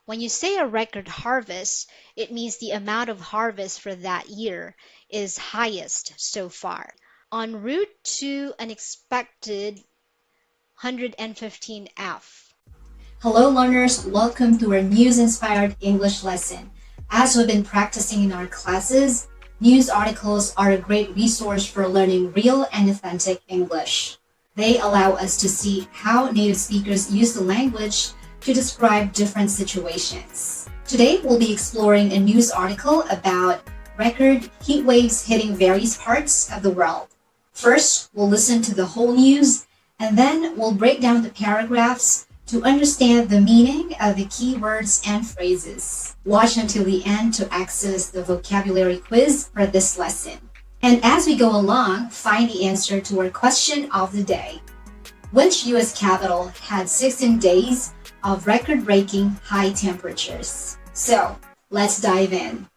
When you say a record harvest, it means the amount of harvest for that year is highest so far. En route to an expected 115F. Hello, learners. Welcome to our news-inspired English lesson. As we've been practicing in our classes, news articles are a great resource for learning real and authentic English. They allow us to see how native speakers use the language to describe different situations. Today, we'll be exploring a news article about record heat waves hitting various parts of the world. First, we'll listen to the whole news, and then we'll break down the paragraphs to understand the meaning of the key words and phrases. Watch until the end to access the vocabulary quiz for this lesson. And as we go along, find the answer to our question of the day. Which U.S. capital had 16 days of record-breaking high temperatures? So, let's dive in.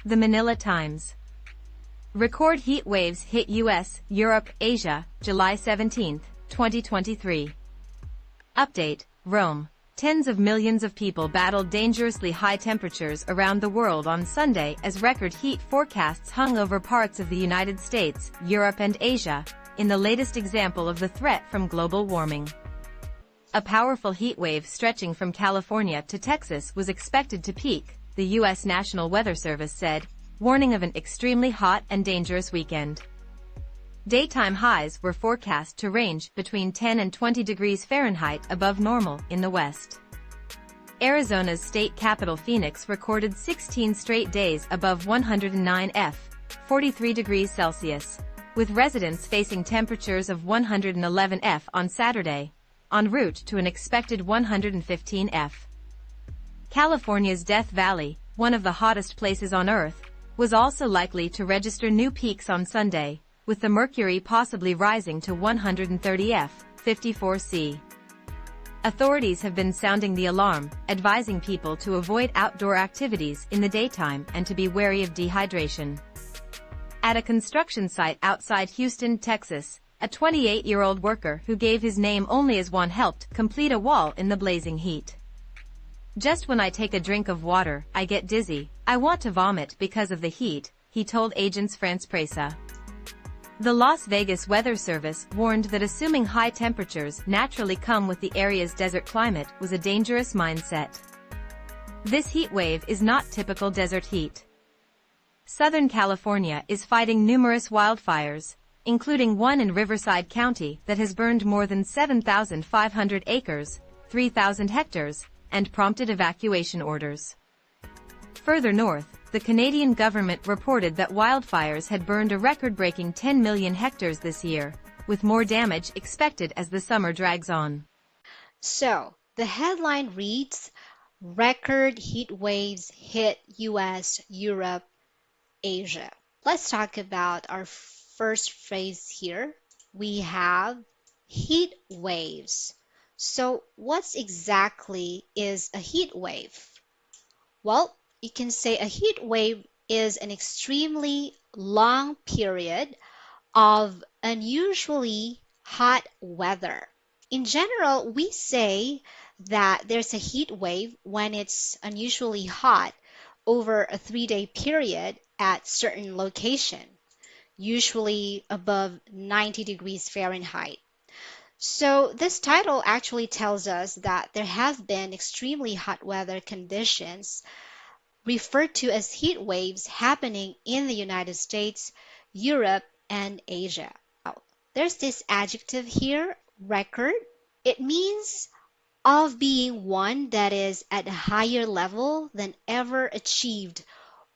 The Manila Times. Record heat waves hit U.S., Europe, Asia, July 17, 2023. Update, Rome. Tens of millions of people battled dangerously high temperatures around the world on Sunday as record heat forecasts hung over parts of the United States, Europe and Asia, in the latest example of the threat from global warming. A powerful heat wave stretching from California to Texas was expected to peak, the U.S. National Weather Service said, warning of an extremely hot and dangerous weekend. Daytime highs were forecast to range between 10 and 20 degrees Fahrenheit above normal in the west. Arizona's state capital Phoenix recorded 16 straight days above 109 F, 43 degrees Celsius, with residents facing temperatures of 111 F on Saturday, en route to an expected 115 F. California's Death Valley, one of the hottest places on Earth, was also likely to register new peaks on Sunday, with the mercury possibly rising to 130 F, 54 C. Authorities have been sounding the alarm, advising people to avoid outdoor activities in the daytime and to be wary of dehydration. At a construction site outside Houston, Texas, a 28-year-old worker who gave his name only as one helped complete a wall in the blazing heat. Just when I take a drink of water, I get dizzy. I want to vomit because of the heat, he told Agence France-Presse. The Las Vegas Weather Service warned that assuming high temperatures naturally come with the area's desert climate was a dangerous mindset. This heat wave is not typical desert heat. Southern California is fighting numerous wildfires, including one in Riverside County that has burned more than 7,500 acres, 3,000 hectares, and prompted evacuation orders. Further north, the Canadian government reported that wildfires had burned a record-breaking 10 million hectares this year, with more damage expected as the summer drags on. So, the headline reads, Record heat waves hit US, Europe, Asia. Let's talk about our first phrase here. We have heat waves. So, what exactly is a heat wave? Well, you can say a heat wave is an extremely long period of unusually hot weather. In general, we say that there's a heat wave when it's unusually hot over a 3-day period at certain location, usually above 90 degrees Fahrenheit. So this title actually tells us that there have been extremely hot weather conditions referred to as heat waves happening in the United States, Europe, and Asia. Now, there's this adjective here, record. It means of being one that is at a higher level than ever achieved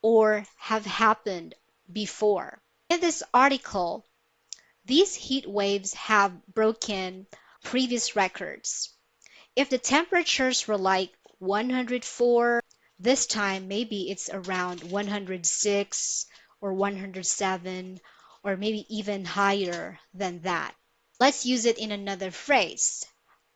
or have happened before. In this article, these heat waves have broken previous records. If the temperatures were like 104, this time maybe it's around 106 or 107 or maybe even higher than that. Let's use it in another phrase.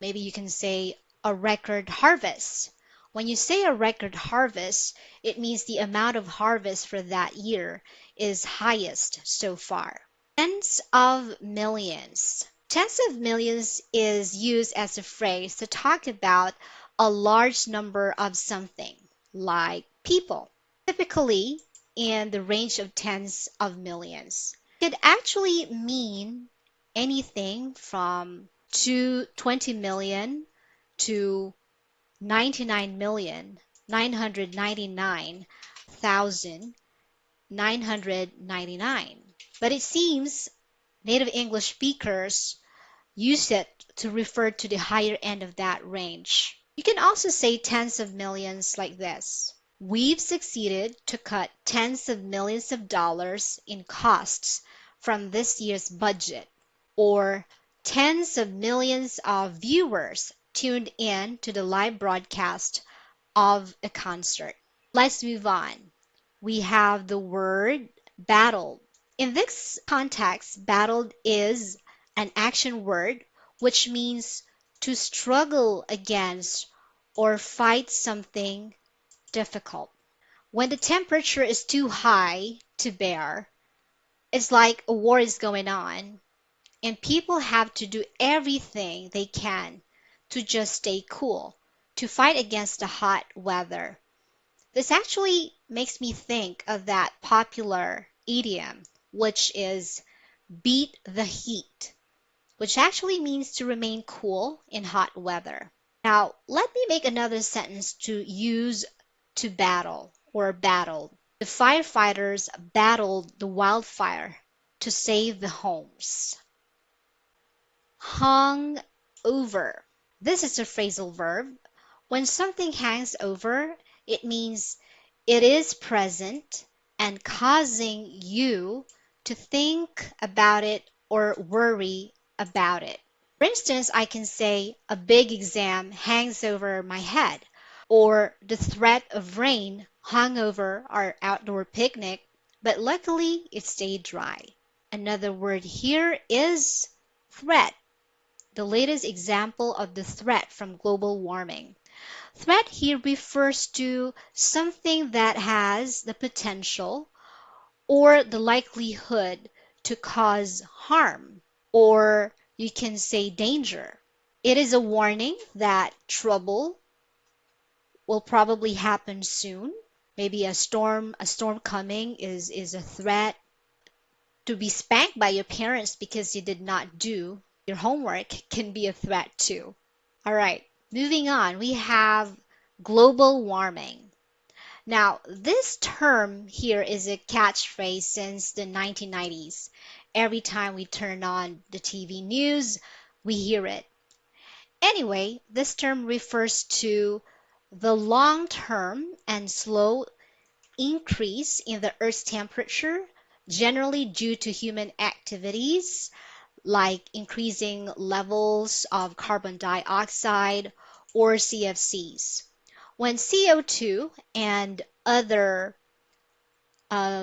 Maybe you can say a record harvest. When you say a record harvest, it means the amount of harvest for that year is highest so far. Tens of millions. Tens of millions is used as a phrase to talk about a large number of something, like people, typically in the range of tens of millions. It could actually mean anything from 20 million to 99,999,999. But it seems native English speakers use it to refer to the higher end of that range. You can also say tens of millions like this. We've succeeded to cut tens of millions of dollars in costs from this year's budget. Or tens of millions of viewers tuned in to the live broadcast of a concert. Let's move on. We have the word battle. In this context, battled is an action word which means to struggle against or fight something difficult. When the temperature is too high to bear, it's like a war is going on, and people have to do everything they can to just stay cool, to fight against the hot weather. This actually makes me think of that popular idiom, which is beat the heat, which actually means to remain cool in hot weather. Now, let me make another sentence to use to battle or battled. The firefighters battled the wildfire to save the homes. Hung over. This is a phrasal verb. When something hangs over, it means it is present and causing you to think about it or worry about it. For instance, I can say a big exam hangs over my head, or the threat of rain hung over our outdoor picnic, but luckily it stayed dry. Another word here is threat, the latest example of the threat from global warming. Threat here refers to something that has the potential or the likelihood to cause harm, or you can say danger. It is a warning that trouble will probably happen soon. Maybe a storm coming is a threat. To be spanked by your parents because you did not do your homework can be a threat too. All right, moving on, we have global warming. Now, this term here is a catchphrase since the 1990s. Every time we turn on the TV news, we hear it. Anyway, this term refers to the long term and slow increase in the Earth's temperature, generally due to human activities like increasing levels of carbon dioxide or CFCs. When CO2 and other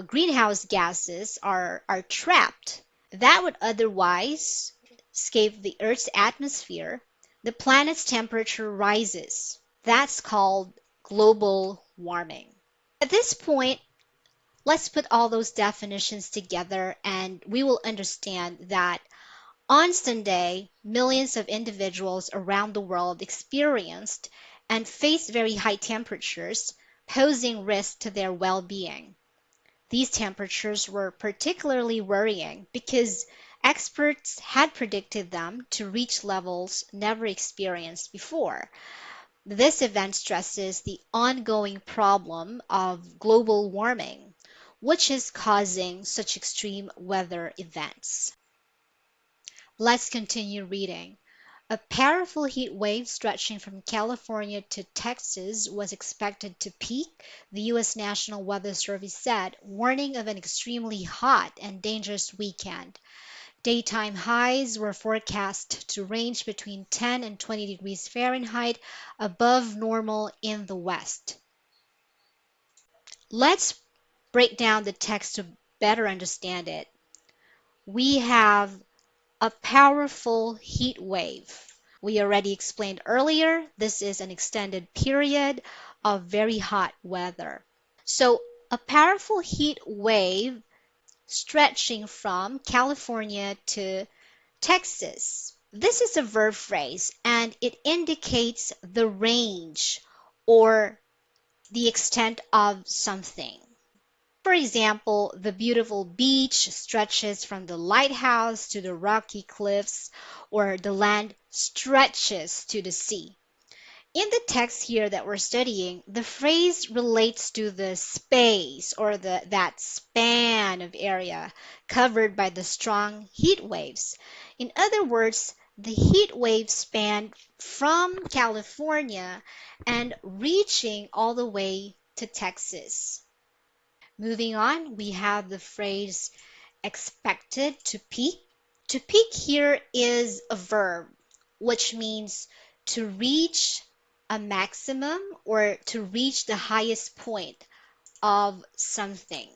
greenhouse gases are trapped that would otherwise escape the Earth's atmosphere, the planet's temperature rises. That's called global warming. At this point, let's put all those definitions together and we will understand that on Sunday, millions of individuals around the world experienced and faced very high temperatures, posing risk to their well being. These temperatures were particularly worrying because experts had predicted them to reach levels never experienced before. This event stresses the ongoing problem of global warming, which is causing such extreme weather events. Let's continue reading. A powerful heat wave stretching from California to Texas was expected to peak, the U.S. National Weather Service said, warning of an extremely hot and dangerous weekend. Daytime highs were forecast to range between 10 and 20 degrees Fahrenheit above normal in the West. Let's break down the text to better understand it. We have a powerful heat wave. We already explained earlier, this is an extended period of very hot weather. So, a powerful heat wave stretching from California to Texas. This is a verb phrase and it indicates the range or the extent of something. For example, the beautiful beach stretches from the lighthouse to the rocky cliffs, or the land stretches to the sea. In the text here that we're studying, the phrase relates to the space or that span of area covered by the strong heat waves. In other words, the heat wave spanned from California and reaching all the way to Texas. Moving on, we have the phrase expected to peak. To peak here is a verb, which means to reach a maximum or to reach the highest point of something.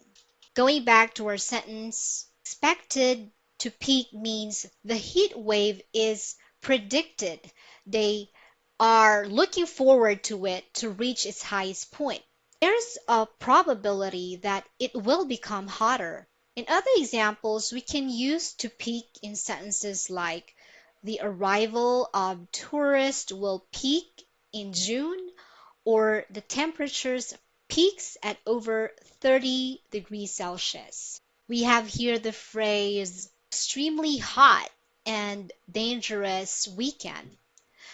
Going back to our sentence, expected to peak means the heat wave is predicted. They are looking forward to it to reach its highest point. There's a probability that it will become hotter. In other examples, we can use to peak in sentences like the arrival of tourists will peak in June, or the temperatures peaks at over 30 degrees Celsius. We have here the phrase extremely hot and dangerous weekend.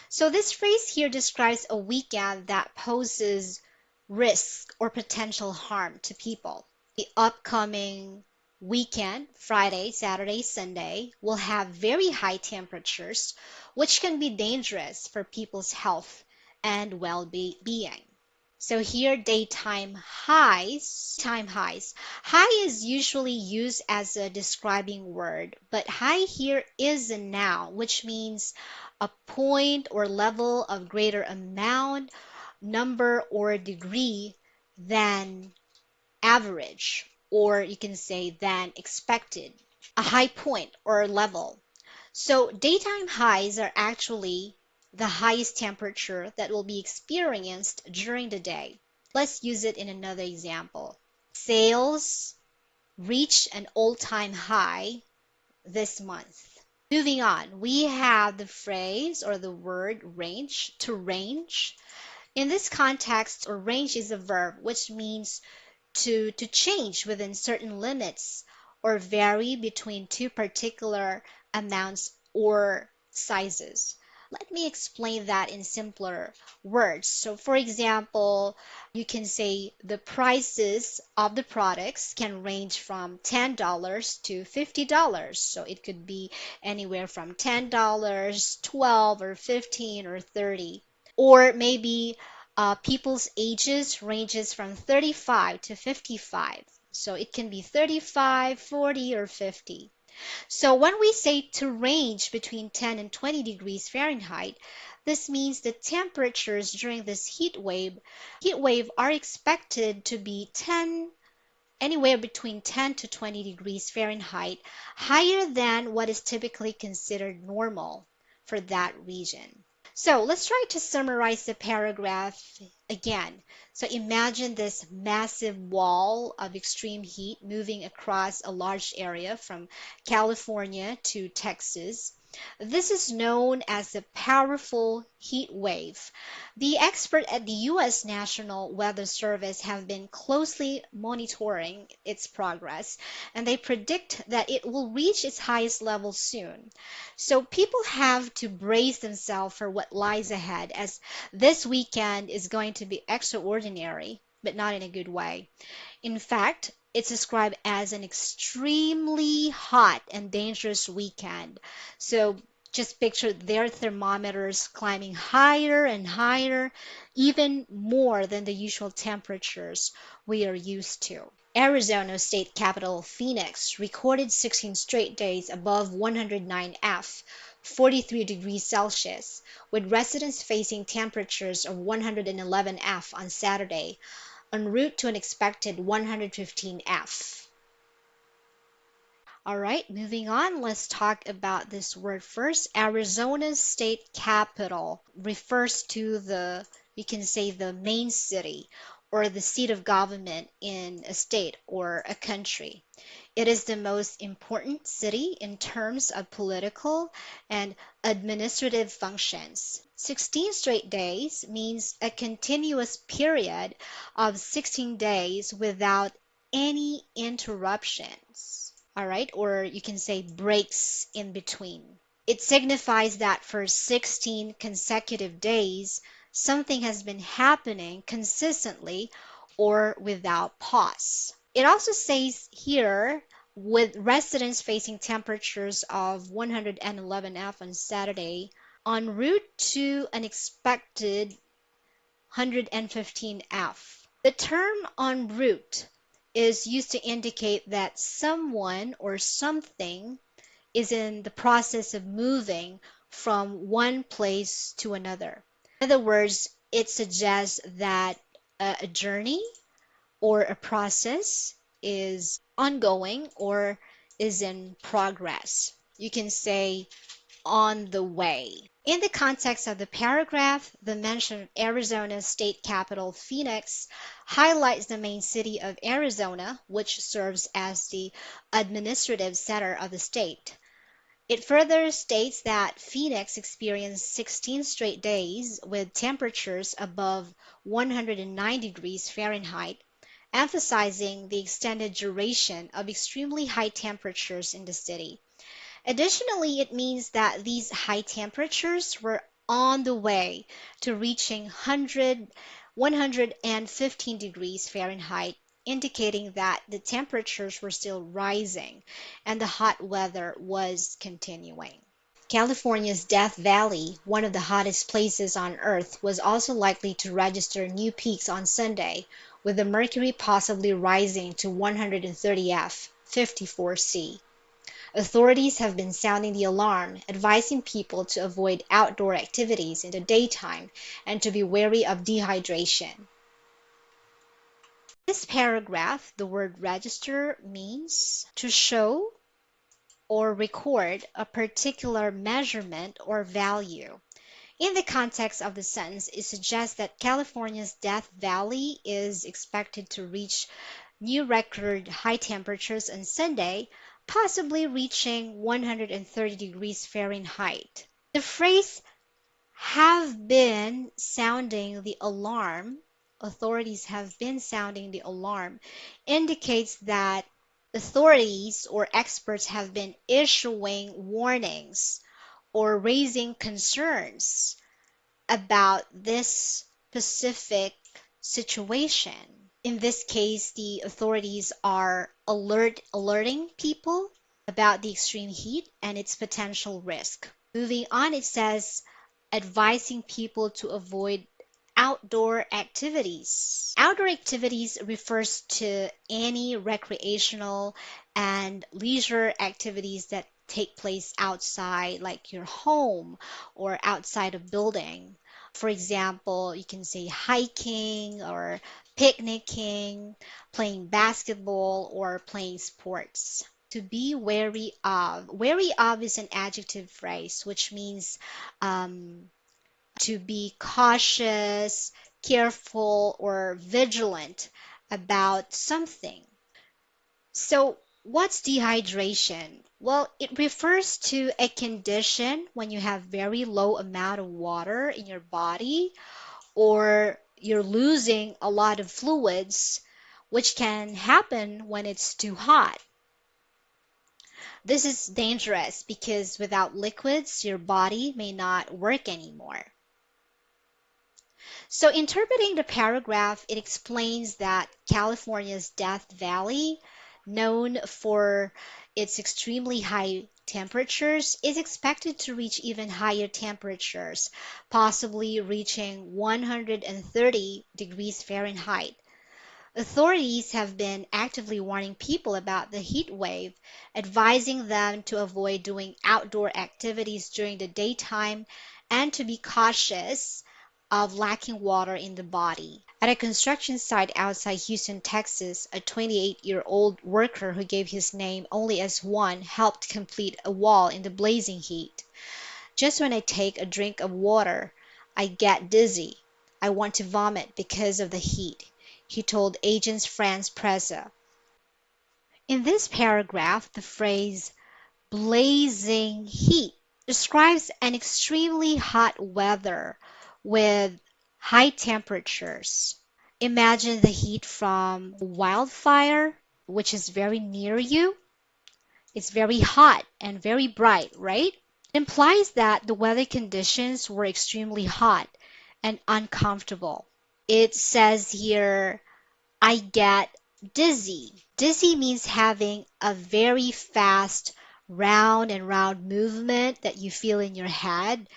So this phrase here describes a weekend that poses risk or potential harm to people. The upcoming weekend, Friday, Saturday, Sunday, will have very high temperatures, which can be dangerous for people's health and well-being. So here, daytime highs, time highs. High is usually used as a describing word, but high here is a noun, which means a point or level of greater amount, number, or degree than average, or you can say than expected. A high point or level. So daytime highs are actually the highest temperature that will be experienced during the day. Let's use it in another example. Sales reached an all-time high this month. Moving on, we have the phrase or the word range, to range. In this context, or range is a verb which means to change within certain limits or vary between two particular amounts or sizes. Let me explain that in simpler words. So, for example, you can say the prices of the products can range from $10 to $50. So, it could be anywhere from $10, 12, or 15, or 30. Or maybe people's ages ranges from 35 to 55. So it can be 35, 40, or 50. So when we say to range between 10 and 20 degrees Fahrenheit, this means the temperatures during this heat wave are expected to be 10 anywhere between 10 to 20 degrees Fahrenheit higher than what is typically considered normal for that region. So let's try to summarize the paragraph again. So imagine this massive wall of extreme heat moving across a large area from California to Texas. This is known as a powerful heat wave. The experts at the U.S. National Weather Service have been closely monitoring its progress, and they predict that it will reach its highest level soon. So people have to brace themselves for what lies ahead, as this weekend is going to be extraordinary, but not in a good way. In fact, it's described as an extremely hot and dangerous weekend. So just picture their thermometers climbing higher and higher, even more than the usual temperatures we are used to. Arizona state capital Phoenix recorded 16 straight days above 109 F, 43 degrees Celsius, with residents facing temperatures of 111 F on Saturday, en route to an expected 115 F. All right, moving on, let's talk about this word first. Arizona's state capital refers to we can say the main city, or the seat of government in a state or a country. It is the most important city in terms of political and administrative functions. 16 straight days means a continuous period of 16 days without any interruptions. All right, or you can say breaks in between. It signifies that for 16 consecutive days, something has been happening consistently or without pause. It also says here, with residents facing temperatures of 111 F on Saturday, en route to an expected 115 F. The term en route is used to indicate that someone or something is in the process of moving from one place to another. In other words, it suggests that a journey or a process is ongoing or is in progress. You can say on the way. In the context of the paragraph, the mention of Arizona's state capital, Phoenix, highlights the main city of Arizona, which serves as the administrative center of the state. It further states that Phoenix experienced 16 straight days with temperatures above 109 degrees Fahrenheit, emphasizing the extended duration of extremely high temperatures in the city. Additionally, it means that these high temperatures were on the way to reaching 115 degrees Fahrenheit, indicating that the temperatures were still rising and the hot weather was continuing. California's Death Valley, one of the hottest places on Earth, was also likely to register new peaks on Sunday, with the mercury possibly rising to 130 F, 54 C. Authorities have been sounding the alarm, advising people to avoid outdoor activities in the daytime and to be wary of dehydration. In this paragraph, the word register means to show or record a particular measurement or value. In the context of the sentence, it suggests that California's Death Valley is expected to reach new record high temperatures on Sunday, possibly reaching 130 degrees Fahrenheit. The phrase have been sounding the alarm, authorities have been sounding the alarm, indicates that authorities or experts have been issuing warnings or raising concerns about this specific situation. In this case, the authorities are alerting people about the extreme heat and its potential risk. Moving on, it says advising people to avoid outdoor activities. Outdoor activities refers to any recreational and leisure activities that take place outside, like your home or outside a building. For example, you can say hiking or picnicking, playing basketball, or playing sports. To be wary of. Wary of is an adjective phrase, which means to be cautious, careful, or vigilant about something. So, what's dehydration? Well, it refers to a condition when you have very low amount of water in your body or you're losing a lot of fluids, which can happen when it's too hot. This is dangerous because without liquids, your body may not work anymore. So, interpreting the paragraph, it explains that California's Death Valley, known for its extremely high temperatures, is expected to reach even higher temperatures, possibly reaching 130 degrees Fahrenheit. Authorities have been actively warning people about the heat wave, advising them to avoid doing outdoor activities during the daytime and to be cautious of lacking water in the body. At a construction site outside Houston, Texas, a 28-year-old worker who gave his name only as one helped complete a wall in the blazing heat. Just when I take a drink of water, I get dizzy. I want to vomit because of the heat. he told Agence France-Presse. In this paragraph, the phrase blazing heat describes an extremely hot weather with high temperatures. Imagine the heat from wildfire, which is very near you. It's very hot and very bright, right? It implies that the weather conditions were extremely hot and uncomfortable. It says here, I get dizzy. Dizzy means having a very fast round and round movement that you feel in your head,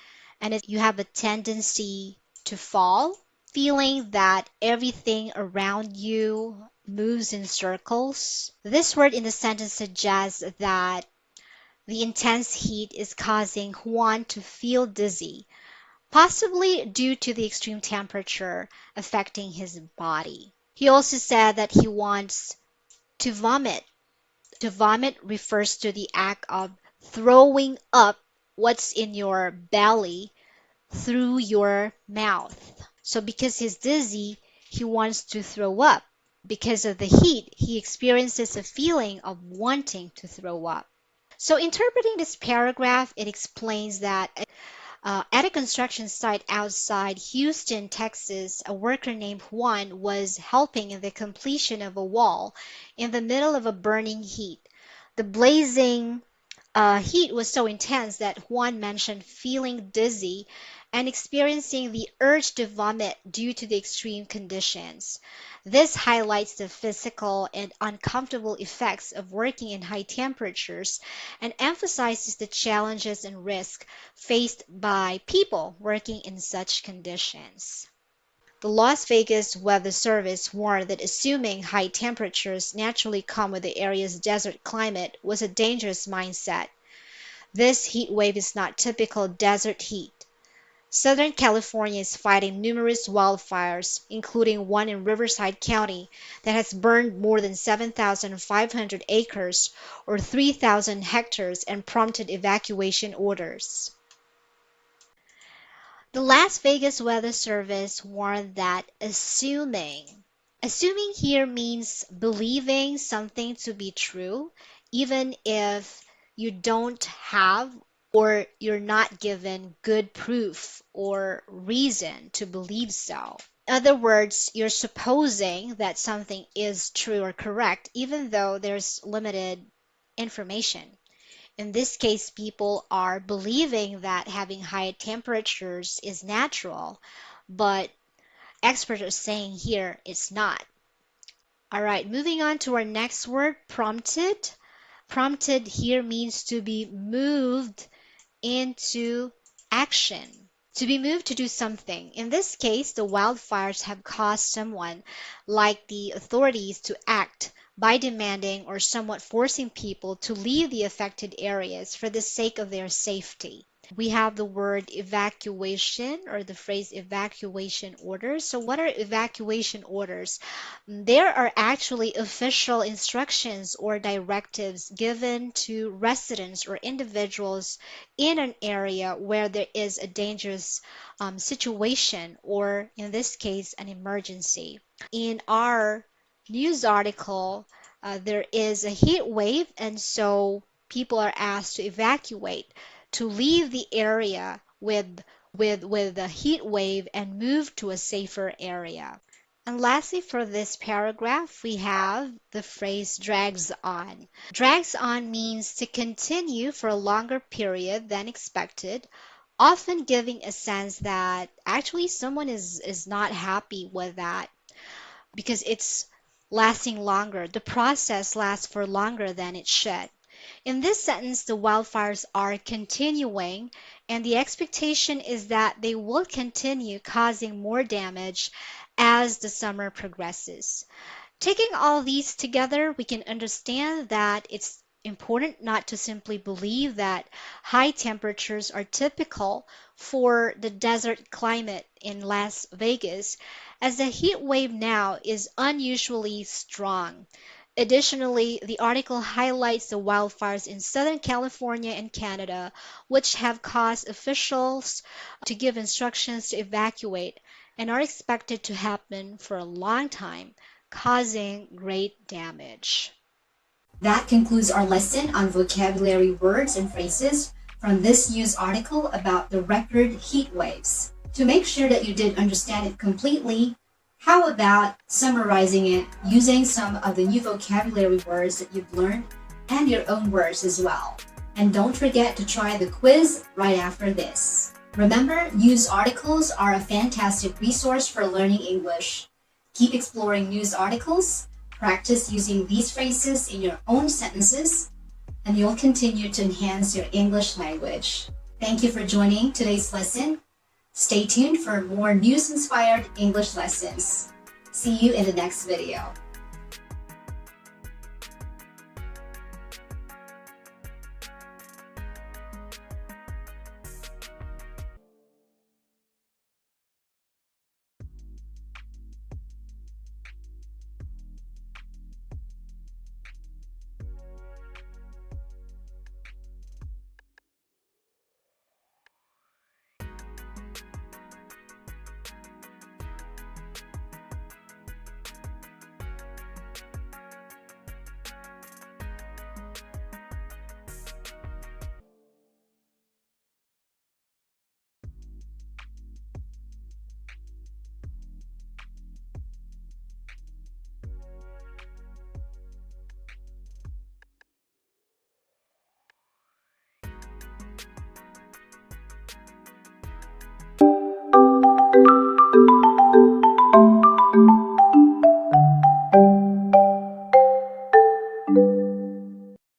and you have a tendency to fall, feeling that everything around you moves in circles. This word in the sentence suggests that the intense heat is causing Juan to feel dizzy, possibly due to the extreme temperature affecting his body. He also said that he wants to vomit. To vomit refers to the act of throwing up what's in your belly through your mouth. So because he's dizzy, he wants to throw up. Because of the heat, he experiences a feeling of wanting to throw up. So interpreting this paragraph, it explains that at a construction site outside Houston, Texas, a worker named Juan was helping in the completion of a wall in the middle of a burning heat. The blazing heat was so intense that Juan mentioned feeling dizzy and experiencing the urge to vomit due to the extreme conditions. This highlights the physical and uncomfortable effects of working in high temperatures and emphasizes the challenges and risks faced by people working in such conditions. The Las Vegas Weather Service warned that assuming high temperatures naturally come with the area's desert climate was a dangerous mindset. This heat wave is not typical desert heat. Southern California is fighting numerous wildfires, including one in Riverside County that has burned more than 7,500 acres or 3,000 hectares and prompted evacuation orders. The Las Vegas Weather Service warned that assuming here means believing something to be true, even if you don't have or you're not given good proof or reason to believe so. In other words, you're supposing that something is true or correct, even though there's limited information. In this case, people are believing that having high temperatures is natural, but experts are saying here it's not. All right, moving on to our next word, prompted. Prompted here means to be moved into action. To be moved to do something. In this case, the wildfires have caused someone, like the authorities, to act by demanding or somewhat forcing people to leave the affected areas for the sake of their safety. We have the word evacuation or the phrase evacuation orders. So, what are evacuation orders? There are actually official instructions or directives given to residents or individuals in an area where there is a dangerous situation, or in this case, an emergency. In our news article, there is a heat wave, and so people are asked to evacuate, to leave the area with the heat wave and move to a safer area. And lastly, for this paragraph, we have the phrase drags on. Drags on means to continue for a longer period than expected, often giving a sense that actually someone is not happy with that because it's lasting longer. The process lasts for longer than it should. In this sentence, the wildfires are continuing, and the expectation is that they will continue causing more damage as the summer progresses. Taking all these together, we can understand that it's important not to simply believe that high temperatures are typical for the desert climate in Las Vegas, as the heat wave now is unusually strong. Additionally, the article highlights the wildfires in Southern California and Canada, which have caused officials to give instructions to evacuate, and are expected to happen for a long time, causing great damage. That concludes our lesson on vocabulary words and phrases from this news article about the record heat waves. To make sure that you did understand it completely, how about summarizing it using some of the new vocabulary words that you've learned and your own words as well? And don't forget to try the quiz right after this. Remember, news articles are a fantastic resource for learning English. Keep exploring news articles, practice using these phrases in your own sentences, and you'll continue to enhance your English language. Thank you for joining today's lesson. Stay tuned for more news-inspired English lessons. See you in the next video.